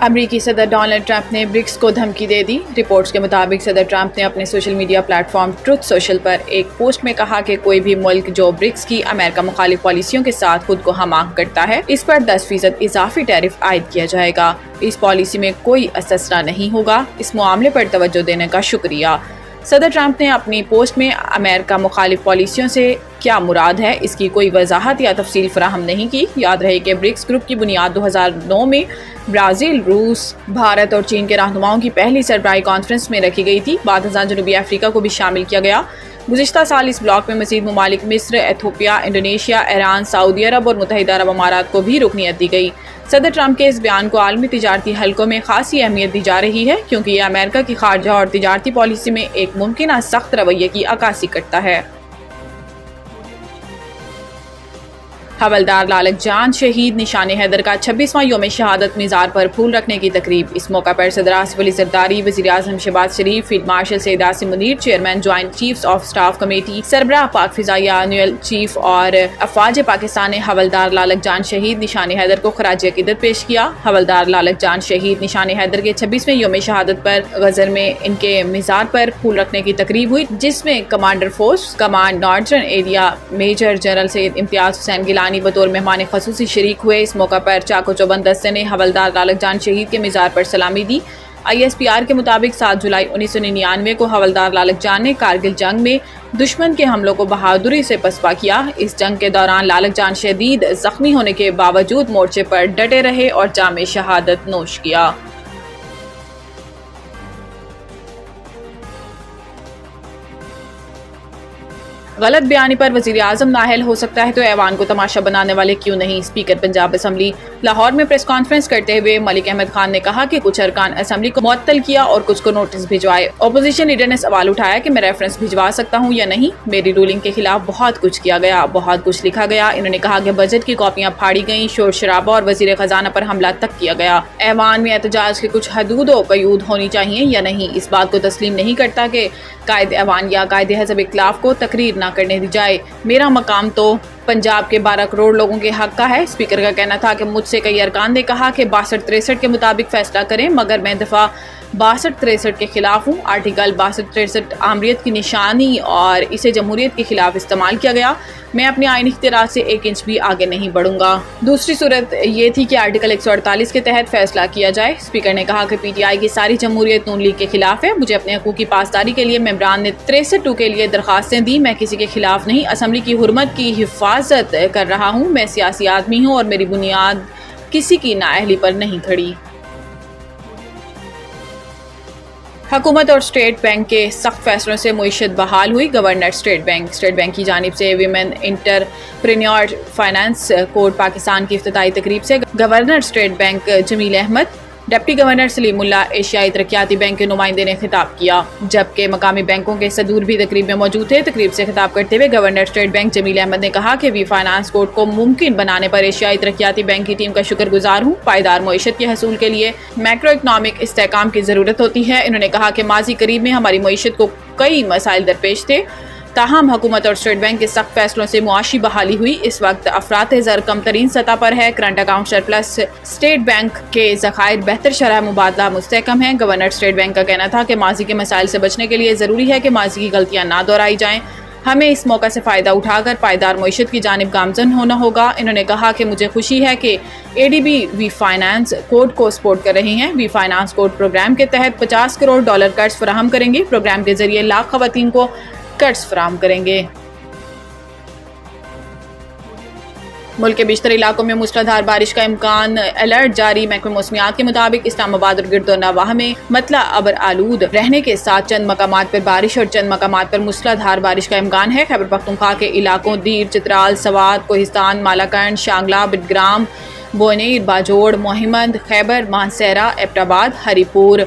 امریکی صدر Donald Trump نے برکس کو دھمکی دے دی۔ رپورٹس کے مطابق صدر ٹرمپ نے اپنے social media platform Truth Social پر ایک پوسٹ میں کہا کہ کوئی بھی ملک جو برکس کی امریکہ مخالف پالیسیوں کے ساتھ خود کو ہم آہنگ کرتا ہے، اس پر 10% اضافی ٹیرف عائد کیا جائے گا۔ اس پالیسی میں کوئی استثنا نہیں ہوگا۔ اس معاملے پر توجہ دینے کا شکریہ۔ صدر ٹرمپ نے اپنی پوسٹ میں امریکہ مخالف پالیسیوں سے کیا مراد ہے، اس کی کوئی وضاحت یا تفصیل فراہم نہیں کی۔ یاد رہے کہ برکس گروپ کی بنیاد 2009 میں برازیل، روس، بھارت اور چین کے رہنماؤں کی پہلی سربراہی کانفرنس میں رکھی گئی تھی۔ بعد ازاں جنوبی افریقہ کو بھی شامل کیا گیا۔ گزشتہ سال اس بلاک میں مزید ممالک مصر، ایتھوپیا، انڈونیشیا، ایران، سعودی عرب اور متحدہ عرب امارات کو بھی رکنیت دی گئی۔ صدر ٹرمپ کے اس بیان کو عالمی تجارتی حلقوں میں خاصی اہمیت دی جا رہی ہے، کیونکہ یہ امریکہ کی خارجہ اور تجارتی پالیسی میں ایک ممکنہ سخت رویے کی عکاسی کرتا ہے۔ حوالدار لالک جان شہید نشان حیدر کا 26واں یوم شہادت مزار پر پھول رکھنے کی تقریب۔ اس موقع پر صدر آصف علی زرداری، وزیر اعظم Shehbaz Sharif, field marshal Syed Asim Munir, chairman joint chiefs of staff committee, سربراہ پاک فضائیہ انویل چیف اور افواج پاکستان نے حوالدار لالک جان شہید نشان حیدر کو خراج عقیدت پیش کیا۔ حوالدار لالک جان شہید نشان حیدر کے 26ویں یوم شہادت پر غزر میں ان کے مزار پر پھول رکھنے کی تقریب ہوئی، جس میں commander force command northern area major general Syed Imtiaz Hussain Gilani بطور مہمان خصوصی شریک ہوئے۔ اس موقع پر چاق و چوبند دستے نے حوالدار لالک جان شہید کے مزار پر سلامی دی۔ ISPR کے مطابق 7 جولائی 1999 کو حوالدار لالک جان نے کارگل جنگ میں دشمن کے حملوں کو بہادری سے پسپا کیا۔ اس جنگ کے دوران لالک جان شدید زخمی ہونے کے باوجود مورچے پر ڈٹے رہے اور جام شہادت نوش کیا۔ غلط بیانی پر وزیر اعظم نااہل ہو سکتا ہے تو ایوان کو تماشا بنانے والے کیوں نہیں؟ اسپیکر پنجاب اسمبلی لاہور میں پریس کانفرنس کرتے ہوئے ملک احمد خان نے کہا کہ کچھ ارکان اسمبلی کو معطل کیا اور کچھ کو نوٹس بھجوائے۔ اپوزیشن لیڈر نے سوال اٹھایا کہ میں ریفرنس بھجوا سکتا ہوں یا نہیں؟ میری رولنگ کے خلاف بہت کچھ کیا گیا، بہت کچھ لکھا گیا۔ انہوں نے کہا کہ بجٹ کی کاپیاں پھاڑی گئیں، شور شرابہ اور وزیر خزانہ پر حملہ تک کیا گیا۔ ایوان میں احتجاج کے کچھ حدود و قیود ہونی چاہیے یا نہیں؟ اس بات کو تسلیم نہیں کرتا کہ قائد ایوان یا قائد حزب اختلاف کو تقریر نہ کرنے دی جائے۔ میرا مقام تو پنجاب کے 12 کروڑ لوگوں کے حق کا ہے۔ اسپیکر کا کہنا تھا کہ مجھ سے کئی ارکان نے کہا کہ 62-63 کے مطابق فیصلہ کریں، مگر میں دفعہ 62-63 کے خلاف ہوں۔ آرٹیکل 62-63 آمریت کی نشانی اور اسے جمہوریت کے خلاف استعمال کیا گیا۔ میں اپنے آئینی اختیارات سے 1 انچ بھی آگے نہیں بڑھوں گا۔ دوسری صورت یہ تھی کہ آرٹیکل 148 کے تحت فیصلہ کیا جائے۔ اسپیکر نے کہا کہ PTI کی ساری جمہوریت نون لیگ کے خلاف ہے۔ مجھے اپنے حقوق کی پاسداری کے لیے ممبران نے 63(2) کے لیے درخواستیں دی۔ میں کسی کے خلاف نہیں، اسمبلی کی حرمت کی حفاظت کر رہا ہوں۔ میں سیاسی آدمی ہوں اور میری بنیاد کسی کی نااہلی پر نہیں کھڑی۔ حکومت اور اسٹیٹ بینک کے سخت فیصلوں سے معیشت بحال ہوئی۔ گورنر اسٹیٹ بینک کی جانب سے women entrepreneur finance code Pakistan کی افتتاحی تقریب سے governor state bank Jamil Ahmed, deputy governor Saleem Ullah, ایشیائی ترقیاتی بینک کے نمائندے نے خطاب کیا، جبکہ مقامی بینکوں کے صدور بھی تقریب میں موجود تھے۔ تقریب سے خطاب کرتے ہوئے governor state bank Jamil Ahmad نے کہا کہ وی فائنانس کوڈ کو ممکن بنانے پر ایشیائی ترقیاتی بینک کی ٹیم کا شکر گزار ہوں۔ پائیدار معیشت کے حصول کے لیے میکرو اکنامک استحکام کی ضرورت ہوتی ہے۔ انہوں نے کہا کہ ماضی قریب میں ہماری معیشت کو کئی مسائل درپیش تھے، تاہم حکومت اور اسٹیٹ بینک کے سخت فیصلوں سے معاشی بحالی ہوئی۔ اس وقت افراط زر کم ترین سطح پر ہے۔ Current account surplus, state bank کے ذخائر بہتر شرح مبادلہ مستحکم ہیں۔ گورنر اسٹیٹ بینک کا کہنا تھا کہ ماضی کے مسائل سے بچنے کے لیے ضروری ہے کہ ماضی کی غلطیاں نہ دہرائی جائیں۔ ہمیں اس موقع سے فائدہ اٹھا کر پائیدار معیشت کی جانب گامزن ہونا ہوگا۔ انہوں نے کہا کہ مجھے خوشی ہے کہ ADB وی فائنانس کوڈ کو سپورٹ کر رہے ہیں۔ وی فائنانس کوڈ پروگرام کے تحت $50 کروڑ قرض فراہم کریں گے۔ پروگرام کے ذریعے لاکھ خواتین کو قرض فراہم کریں گے۔ ملک کے بیشتر علاقوں میں موسلادھار بارش کا امکان، الرٹ جاری۔ محکمہ موسمیات کے مطابق اسلام آباد اور گرد و نواح میں مطلع ابر آلود رہنے کے ساتھ چند مقامات پر بارش اور چند مقامات پر موسلادھار بارش کا امکان ہے۔ خیبر پختونخوا کے علاقوں دیر، چترال، سوات، کوہستان، مالاکنڈ، شانگلہ، بٹگرام، بونیر، باجوڑ، موہمند، خیبر، مانسہرہ، ایبٹ آباد، ہری پور،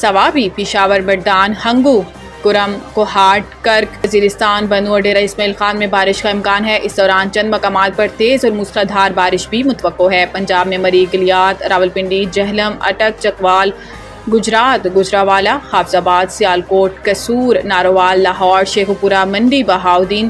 سوابی، پشاور، بردان، ہنگو، کرم، کوہاٹ، کرک، وزیرستان، بنو اور ڈیرہ اسماعیل خان میں بارش کا امکان ہے۔ اس دوران چند مقامات پر تیز اور موسلادھار بارش بھی متوقع ہے۔ پنجاب میں مری، گلیات، راولپنڈی، جہلم، اٹک، چکوال، گجرات، گجراوالا، حافظ آباد، سیالکوٹ، قصور، ناروال، لاہور، شیخوپورہ، منڈی، بہاؤدین،